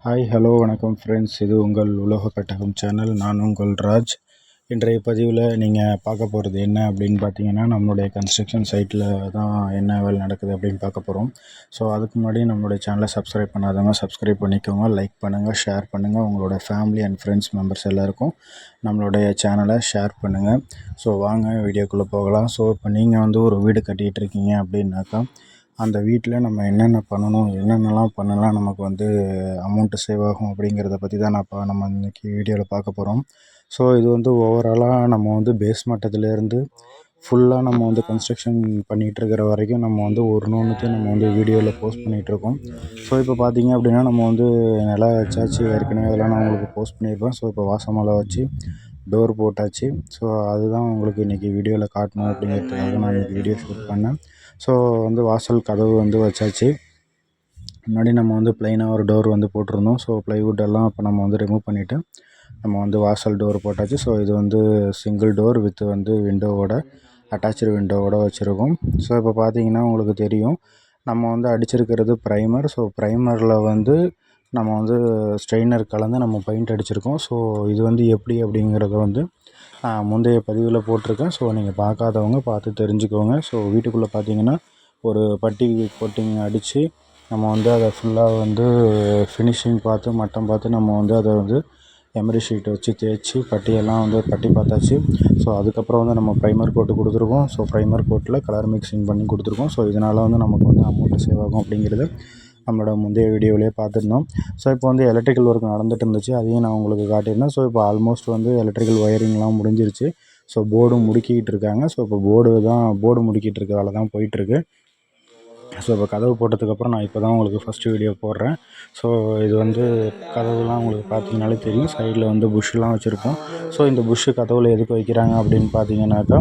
Hi hello வணக்கம் friends, இது உங்கள் உலக பெட்டகம் சேனல். நான் உங்கள் ராஜ். இன்றைய பதிவில் நீங்கள் பார்க்க போகிறது என்ன அப்படின்னு பார்த்தீங்கன்னா, நம்மளுடைய கன்ஸ்ட்ரக்ஷன் சைட்டில் தான் என்ன வேலை நடக்குது அப்படின்னு பார்க்க போகிறோம். ஸோ அதுக்கு முன்னாடி நம்மளுடைய சேனலை சப்ஸ்கிரைப் பண்ணாதவங்க சப்ஸ்கிரைப் பண்ணிக்கோங்க, லைக் பண்ணுங்கள், ஷேர் பண்ணுங்கள். உங்களோட ஃபேமிலி அண்ட் ஃப்ரெண்ட்ஸ் மெம்பர்ஸ் எல்லாருக்கும் நம்மளுடைய சேனலை ஷேர் பண்ணுங்கள். ஸோ வாங்க வீடியோக்குள்ளே போகலாம். ஸோ இப்போ நீங்கள் வந்து ஒரு வீடு கட்டிகிட்டு இருக்கீங்க அப்படின்னாக்கா, அந்த வீட்டில் நம்ம என்னென்ன பண்ணணும், என்னென்னலாம் பண்ணலாம் நமக்கு வந்து அமௌண்ட்டு சேவ் ஆகும் அப்படிங்கிறத பற்றி தான் நம்ம இன்றைக்கி வீடியோவில் பார்க்க போகிறோம். ஸோ இது வந்து ஓவராலாக நம்ம வந்து பேஸ் மட்டத்திலேருந்து ஃபுல்லாக நம்ம வந்து கன்ஸ்ட்ரக்ஷன் பண்ணிகிட்ருக்கிற வரைக்கும் நம்ம வந்து ஒன்றுத்தையும் நம்ம வந்து வீடியோவில் போஸ்ட் பண்ணிகிட்ருக்கோம். ஸோ இப்போ பார்த்தீங்க அப்படின்னா, நம்ம வந்து நிலம் வச்சாச்சு, ஏற்கனவே அதெல்லாம் நான் உங்களுக்கு போஸ்ட் பண்ணியிருப்பேன். ஸோ இப்போ வாசமலை வச்சு டோர் போட்டாச்சு. ஸோ அதுதான் உங்களுக்கு இன்றைக்கி வீடியோவில் காட்டணும் அப்படிங்கிறதுக்காக நான் இன்றைக்கி வீடியோ ஷூட் பண்ணேன். ஸோ வந்து வாசல் கதவு வந்து வச்சாச்சு. முன்னாடி நம்ம வந்து ப்ளைனாக ஒரு டோர் வந்து போட்டிருந்தோம். ஸோ ப்ளைவுட் எல்லாம் இப்போ நம்ம வந்து ரிமூவ் பண்ணிவிட்டு நம்ம வந்து வாசல் டோர் போட்டாச்சு. ஸோ இது வந்து சிங்கிள் டோர் வித் வந்து விண்டோவோட, அட்டாச்சு விண்டோவோட வச்சுருக்கோம். ஸோ இப்போ பார்த்தீங்கன்னா உங்களுக்கு தெரியும், நம்ம வந்து அடிச்சிருக்கிறது ப்ரைமர். ஸோ ப்ரைமரில் வந்து நம்ம வந்து ஸ்ட்ரெயினர் கலந்து நம்ம பெயிண்ட் அடிச்சிருக்கோம். ஸோ இது வந்து எப்படி அப்படிங்கிறத வந்து முந்தைய பதிவில் போட்டிருக்கேன். ஸோ நீங்கள் பார்க்காதவங்க பார்த்து தெரிஞ்சுக்கோங்க. ஸோ வீட்டுக்குள்ளே பார்த்தீங்கன்னா ஒரு பட்டி கோட்டிங் அடித்து நம்ம வந்து அதை ஃபுல்லாக வந்து ஃபினிஷிங் பார்த்து மட்டம் பார்த்து நம்ம வந்து அதை வந்து எமரி ஷீட் வச்சு தேய்ச்சி பட்டியெல்லாம் வந்து பட்டி பார்த்தாச்சு. ஸோ அதுக்கப்புறம் வந்து நம்ம ப்ரைமர் கோட்டு கொடுத்துருக்கோம். ஸோ ப்ரைமர் கோட்டில் கலர் மிக்சிங் பண்ணி கொடுத்துருக்கோம். ஸோ இதனால் வந்து நமக்கு வந்து அமௌண்ட்டு சேவ் ஆகும் அப்படிங்கிறது நம்மளோட முந்தைய வீடியோவிலே பார்த்துருந்தோம். ஸோ இப்போ வந்து எலக்ட்ரிக்கல் ஒர்க் நடந்துகிட்டு இருந்துச்சு, அதையும் நான் உங்களுக்கு காட்டியிருந்தேன். ஸோ இப்போ ஆல்மோஸ்ட் வந்து எலக்ட்ரிக்கல் ஒயரிங்லாம் முடிஞ்சிருச்சு. ஸோ போர்டும் முடிக்கிட்டு இருக்காங்க. ஸோ இப்போ போர்டு முடிக்கிட்டு இருக்க வேலை தான் போயிட்டுருக்கு. ஸோ இப்போ கதவு போட்டதுக்கப்புறம் நான் இப்போ தான் உங்களுக்கு ஃபஸ்ட்டு வீடியோ போடுறேன். ஸோ இது வந்து கதவுலாம் உங்களுக்கு பார்த்தீங்கனாலே தெரியும், சைடில் வந்து புஷ்ஷெலாம் வச்சுருக்கோம். ஸோ இந்த புஷ்ஷு கதவில் எதுக்கு வைக்கிறாங்க அப்படின்னு பார்த்தீங்கன்னாக்கா,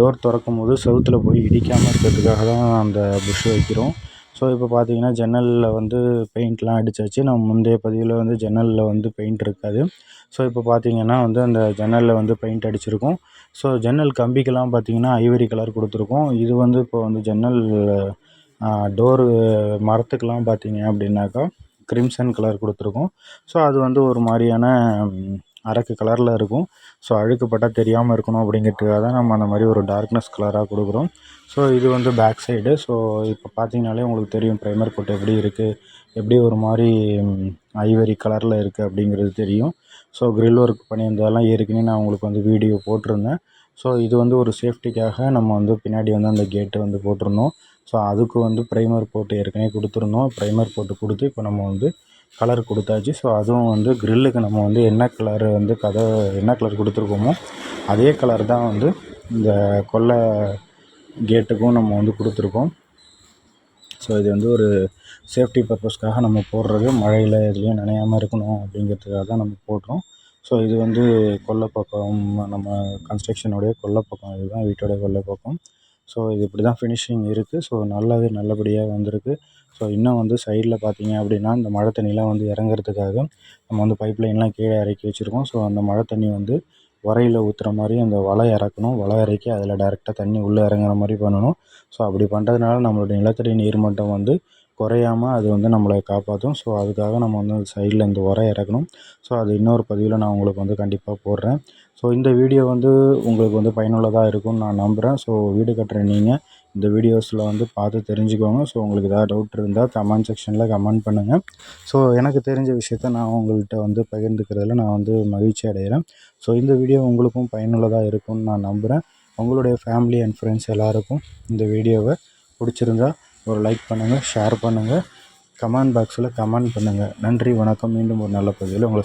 டோர் திறக்கும் போது செவுத்தில் போய் இடிக்காமல் இருக்கிறதுக்காக தான் அந்த புஷ்ஷு வைக்கிறோம். ஸோ இப்போ பார்த்தீங்கன்னா ஜன்னலில் வந்து பெயிண்ட்லாம் அடித்தாச்சு. நம்ம முந்தைய பதிவில் வந்து ஜன்னலில் வந்து பெயிண்ட் இருக்காது. ஸோ இப்போ பார்த்தீங்கன்னா வந்து அந்த ஜன்னலில் வந்து பெயிண்ட் அடிச்சிருக்கோம். ஸோ ஜன்னல் கம்பிக்கெல்லாம் பார்த்தீங்கன்னா ஐவரி கலர் கொடுத்துருக்கோம். இது வந்து இப்போ வந்து ஜன்னல் டோரு மரத்துக்கெலாம் பார்த்தீங்க அப்படின்னாக்கா கிரிம்சன் கலர் கொடுத்துருக்கோம். ஸோ அது வந்து ஒரு மாதிரியான அரக்கு கலரில் இருக்கும். ஸோ அழுக்குப்பட்டால் தெரியாமல் இருக்கணும் அப்படிங்கிறதுக்காக தான் நம்ம அந்த மாதிரி ஒரு டார்க்னஸ் கலராக கொடுக்குறோம். ஸோ இது வந்து பேக் சைடு. ஸோ இப்போ பார்த்தீங்கனாலே உங்களுக்கு தெரியும் ப்ரைமர் கோட் எப்படி இருக்குது, எப்படி ஒரு மாதிரி ஐவரி கலரில் இருக்குது அப்படிங்கிறது தெரியும். ஸோ கிரில் ஒர்க் பண்ணியிருந்ததெல்லாம் ஏற்கனவே நான் உங்களுக்கு வந்து வீடியோ போட்டிருந்தேன். ஸோ இது வந்து ஒரு சேஃப்டிக்காக நம்ம வந்து பின்னாடி வந்து அந்த கேட்டு வந்து போட்டிருந்தோம். ஸோ அதுக்கு வந்து ப்ரைமர் போட்டு ஏற்கனவே கொடுத்துருந்தோம். ப்ரைமர் போட்டு கொடுத்து இப்போ நம்ம வந்து கலர் கொடுத்தாச்சு. ஸோ அதுவும் வந்து கிரில்லுக்கு நம்ம வந்து என்ன கலர் வந்து என்ன கலர் கொடுத்துருக்கோமோ அதே கலர் தான் வந்து இந்த கொல்லை கேட்டுக்கும் நம்ம வந்து கொடுத்துருக்கோம். ஸோ இது வந்து ஒரு சேஃப்டி பர்பஸ்க்காக நம்ம போடுறது, மழையில் எதுலேயும் நனையாமல் இருக்கணும் அப்படிங்கிறதுக்காக தான் நம்ம போடுறோம். ஸோ இது வந்து கொல்லை பக்கம், நம்ம கன்ஸ்ட்ரக்ஷனுடைய கொல்லை பக்கம், இதுதான் வீட்டோடைய கொல்லை பக்கம். ஸோ இது இப்படி தான் ஃபினிஷிங் இருக்குது. ஸோ நல்லபடியாக வந்திருக்கு. ஸோ இன்னும் வந்து சைடில் பார்த்தீங்க அப்படின்னா இந்த மழை தண்ணிலாம் வந்து இறங்குறதுக்காக நம்ம வந்து பைப் லைன்லாம் கீழே இறக்கி வச்சுருக்கோம். ஸோ அந்த மழை தண்ணி வந்து உரையில் ஊற்றுற மாதிரி அந்த வலை இறக்கணும். வலை இறக்கி அதில் டேரெக்டாக தண்ணி உள்ளே இறங்குற மாதிரி பண்ணணும். ஸோ அப்படி பண்ணுறதுனால நம்மளுடைய நிலத்தடி நீர்மட்டம் வந்து குறையாமல் அது வந்து நம்மளை காப்பாற்றும். ஸோ அதுக்காக நம்ம வந்து சைடில் இந்த உரை இறக்கணும். ஸோ அது இன்னொரு பதிவில் நான் உங்களுக்கு வந்து கண்டிப்பாக போடுறேன். ஸோ இந்த வீடியோ வந்து உங்களுக்கு வந்து பயனுள்ளதாக இருக்கும்னு நான் நம்புகிறேன். ஸோ வீடு கட்டுற நீங்கள் இந்த வீடியோஸில் வந்து பார்த்து தெரிஞ்சுக்கோங்க. ஸோ உங்களுக்கு ஏதாவது டவுட் இருந்தால் கமெண்ட் செக்ஷனில் கமெண்ட் பண்ணுங்கள். ஸோ எனக்கு தெரிஞ்ச விஷயத்த நான் உங்கள்கிட்ட வந்து பகிர்ந்துக்கிறதுல நான் வந்து மகிழ்ச்சி அடைகிறேன். ஸோ இந்த வீடியோ உங்களுக்கும் பயனுள்ளதாக இருக்கும்னு நான் நம்புகிறேன். உங்களுடைய ஃபேமிலி அண்ட் ஃப்ரெண்ட்ஸ் எல்லாருக்கும் இந்த வீடியோவை பிடிச்சிருந்தா ஒரு லைக் பண்ணுங்கள், ஷேர் பண்ணுங்கள், கமெண்ட் பாக்ஸில் கமெண்ட் பண்ணுங்கள். நன்றி, வணக்கம். மீண்டும் ஒரு நல்ல பதிவில் உங்களை